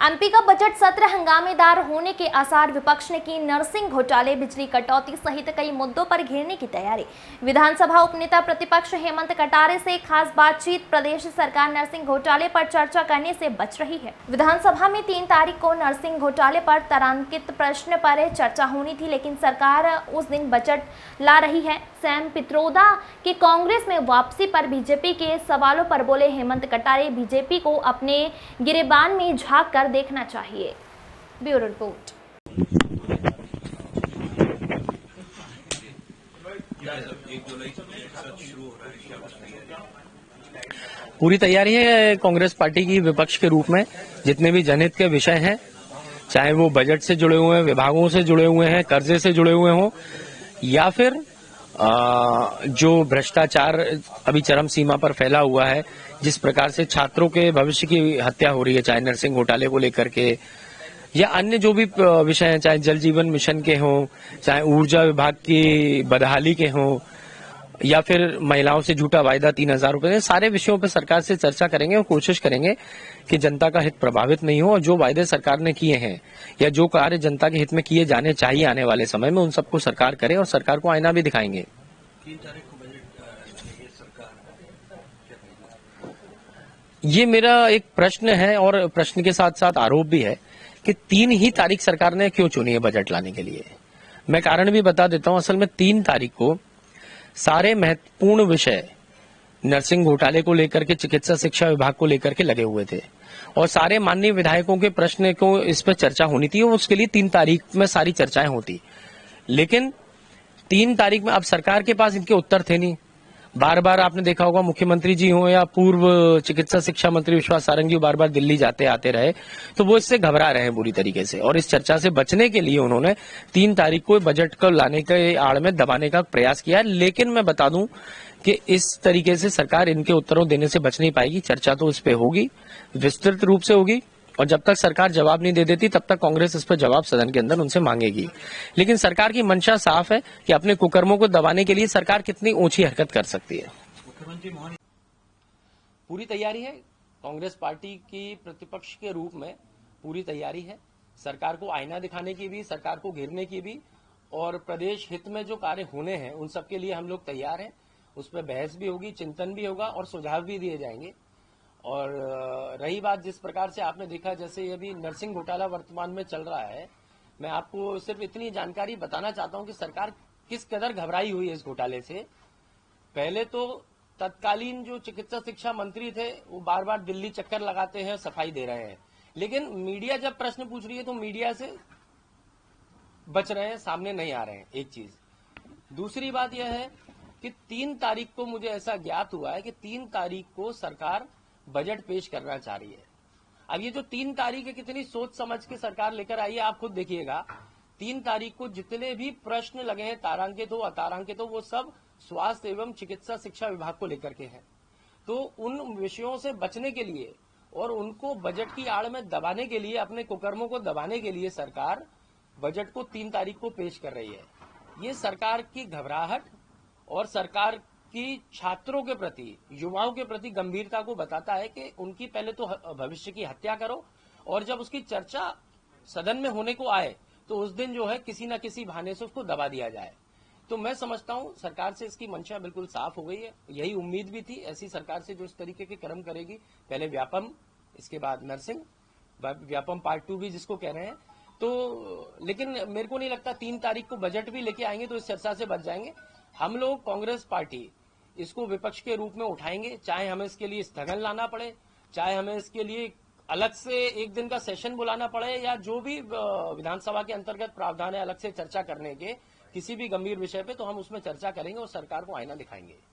MP का budget सत्र हंगामेदार होने के आसार। विपक्ष ने की नर्सिंग घोटाले, बिजली कटौती सहित कई मुद्दों पर घेरने की तैयारी। विधानसभा उपनेता प्रतिपक्ष हेमंत कटारे से खास बातचीत। प्रदेश सरकार नर्सिंग घोटाले पर चर्चा करने से बच रही है। विधानसभा में 3 तारीख को नर्सिंग घोटाले पर तारांकित प्रश्न पर चर्चा होनी थी, लेकिन सरकार उस दिन बजट ला रही है। सैम पित्रोदा की कांग्रेस में वापसी पर बीजेपी के सवालों पर बोले हेमंत कटारे, बीजेपी को अपने गिरेबान में झांक कर देखना चाहिए। Bureau report. पूरी तैयारी है कांग्रेस पार्टी की विपक्ष के रूप में। जितने भी जनहित के विषय हैं, चाहे वो बजट से जुड़े हुए हैं, विभागों से जुड़े हुए हैं, कर्जे से जुड़े हुए हों, या फिर जो भ्रष्टाचार अभी चरम सीमा पर फैला हुआ है, जिस प्रकार से छात्रों के भविष्य की हत्या हो रही है, चाहे नर्सिंग घोटाले को लेकर के या अन्य जो भी विषय हैं, चाहे जल जीवन मिशन के हों, चाहे ऊर्जा विभाग की बदहाली के हों, या फिर महिलाओं से झूठा वायदा 3,000 रुपए, सारे विषयों पर सरकार से चर्चा करेंगे और कोशिश करेंगे कि जनता का हित प्रभावित नहीं हो और जो वायदे सरकार ने किए हैं या जो कार्य जनता के हित में किए जाने चाहिए आने वाले समय में, उन सबको सरकार करे और सरकार को आईना भी दिखाएंगे। 3 तारीख को बजट सरकार, ये मेरा एक प्रश्न है और प्रश्न के साथ साथ आरोप भी है कि 3 ही तारीख सरकार ने क्यों चुनी है बजट लाने के लिए। मैं कारण भी बता देता हूं। असल में 3 तारीख को सारे महत्वपूर्ण विषय नर्सिंग घोटाले को लेकर के, चिकित्सा शिक्षा विभाग को लेकर के लगे हुए थे और सारे माननीय विधायकों के प्रश्न को इस पर चर्चा होनी थी और उसके लिए 3 तारीख में सारी चर्चाएं होती। लेकिन 3 तारीख में अब सरकार के पास इनके उत्तर थे नहीं। बार बार आपने देखा होगा, मुख्यमंत्री जी हो या पूर्व चिकित्सा शिक्षा मंत्री विश्वास सारंग जी बार बार दिल्ली जाते आते रहे, तो वो इससे घबरा रहे हैं बुरी तरीके से और इस चर्चा से बचने के लिए उन्होंने 3 तारीख को बजट को लाने के आड़ में दबाने का प्रयास किया है। लेकिन मैं बता दूं कि इस तरीके से सरकार इनके उत्तरों देने से बच नहीं पाएगी। चर्चा तो इस पे होगी, विस्तृत रूप से होगी, और जब तक सरकार जवाब नहीं दे देती तब तक कांग्रेस इस पर जवाब सदन के अंदर उनसे मांगेगी। लेकिन सरकार की मंशा साफ है कि अपने कुकर्मों को दबाने के लिए सरकार कितनी ऊंची हरकत कर सकती है। मुख्यमंत्री मोहन पूरी तैयारी है कांग्रेस पार्टी की प्रतिपक्ष के रूप में, पूरी तैयारी है सरकार को आईना दिखाने की भी, सरकार को घेरने की भी, और प्रदेश हित में जो कार्य होने हैं उन सब के लिए हम लोग तैयार हैं। उस पर बहस भी होगी, चिंतन भी होगा और सुझाव भी दिए जाएंगे। और रही बात जिस प्रकार से आपने देखा, जैसे अभी नर्सिंग घोटाला वर्तमान में चल रहा है, मैं आपको सिर्फ इतनी जानकारी बताना चाहता हूं कि सरकार किस कदर घबराई हुई है इस घोटाले से। पहले तो तत्कालीन जो चिकित्सा शिक्षा मंत्री थे वो बार बार दिल्ली चक्कर लगाते हैं, सफाई दे रहे हैं, लेकिन मीडिया जब प्रश्न पूछ रही है तो मीडिया से बच रहे हैं, सामने नहीं आ रहे हैं। एक चीज। दूसरी बात यह है कि 3 तारीख को मुझे ऐसा ज्ञात हुआ है कि 3 तारीख को सरकार बजट पेश करना चाह रही है। अब ये जो 3 तारीख है, कितनी सोच समझ के सरकार लेकर आई है, आप खुद देखिएगा। 3 तारीख को जितने भी प्रश्न लगे हैं, तारांकित हो अतारांकित हो, वो सब स्वास्थ्य एवं चिकित्सा शिक्षा विभाग को लेकर के हैं। तो उन विषयों से बचने के लिए और उनको बजट की आड़ में दबाने के लिए, अपने कुकर्मों को दबाने के लिए सरकार बजट को 3 तारीख को पेश कर रही है। ये सरकार की घबराहट और सरकार की छात्रों के प्रति, युवाओं के प्रति गंभीरता को बताता है कि उनकी पहले तो भविष्य की हत्या करो, और जब उसकी चर्चा सदन में होने को आए तो उस दिन जो है किसी न किसी बहाने से उसको दबा दिया जाए। तो मैं समझता हूं सरकार से इसकी मंशा बिल्कुल साफ हो गई है। यही उम्मीद भी थी ऐसी सरकार से जो इस तरीके के कर्म करेगी। पहले व्यापम, इसके बाद नर्सिंग, व्यापम पार्ट 2 भी जिसको कह रहे हैं। तो लेकिन मेरे को नहीं लगता 3 तारीख को बजट भी लेके आएंगे तो इस चर्चा से बच जाएंगे। हम लोग कांग्रेस पार्टी इसको विपक्ष के रूप में उठाएंगे, चाहे हमें इसके लिए स्थगन लाना पड़े, चाहे हमें इसके लिए अलग से 1 दिन का सेशन बुलाना पड़े, या जो भी विधानसभा के अंतर्गत प्रावधान है अलग से चर्चा करने के किसी भी गंभीर विषय पे, तो हम उसमें चर्चा करेंगे और सरकार को आईना दिखाएंगे।